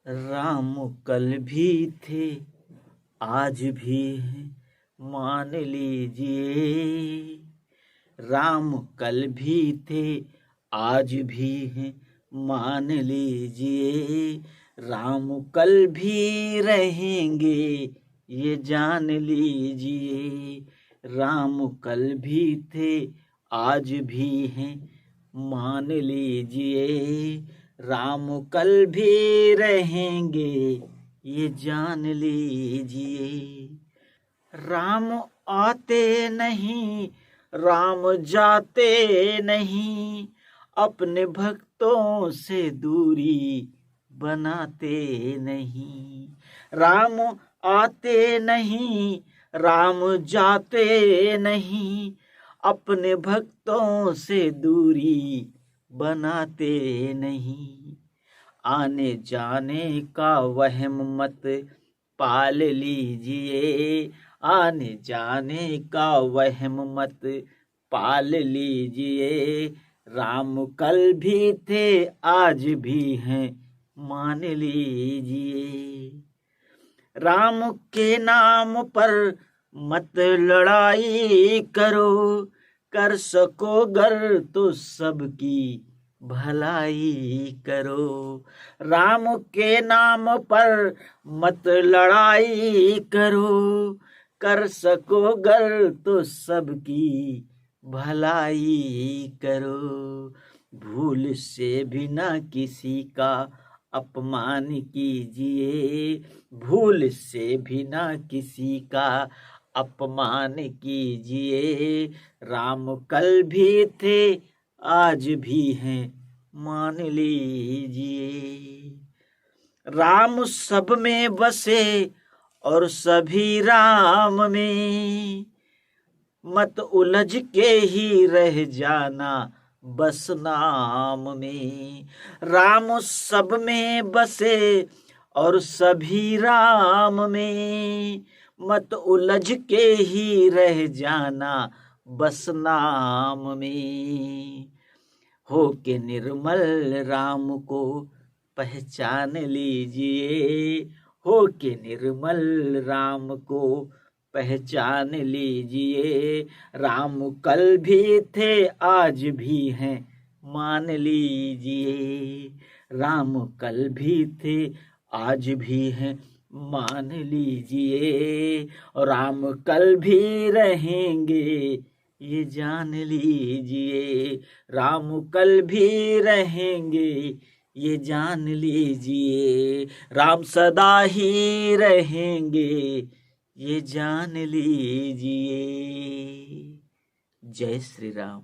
राम कल भी थे आज भी हैं मान लीजिए। राम कल भी थे आज भी हैं मान लीजिए। राम कल भी रहेंगे ये जान लीजिए। राम कल भी थे आज भी हैं मान लीजिए। राम कल भी रहेंगे ये जान लीजिए। राम आते नहीं राम जाते नहीं, अपने भक्तों से दूरी बनाते नहीं। राम आते नहीं राम जाते नहीं, अपने भक्तों से दूरी बनाते नहीं। आने जाने का वहम मत पाल लीजिए। आने जाने का वहम मत पाल लीजिए। राम कल भी थे आज भी हैं मान लीजिए। राम के नाम पर मत लड़ाई करो, कर सको गर तो सबकी भलाई करो। राम के नाम पर मत लड़ाई करो, कर सको गर तो सबकी भलाई करो। भूल से भी ना किसी का अपमान कीजिए। भूल से भी ना किसी का अपमान कीजिए। राम कल भी थे आज भी हैं मान लीजिए। राम सब में बसे और सभी राम में, मत उलझ के ही रह जाना बस नाम में। राम सब में बसे और सभी राम में, मत उलझ के ही रह जाना बस नाम में। हो के निर्मल राम को पहचान लीजिए। हो के निर्मल राम को पहचान लीजिए। राम कल भी थे आज भी हैं मान लीजिए। राम कल भी थे आज भी हैं मान लीजिए। और राम कल भी रहेंगे ये जान लीजिए। राम कल भी रहेंगे ये जान लीजिए। राम सदा ही रहेंगे ये जान लीजिए। जय श्री राम।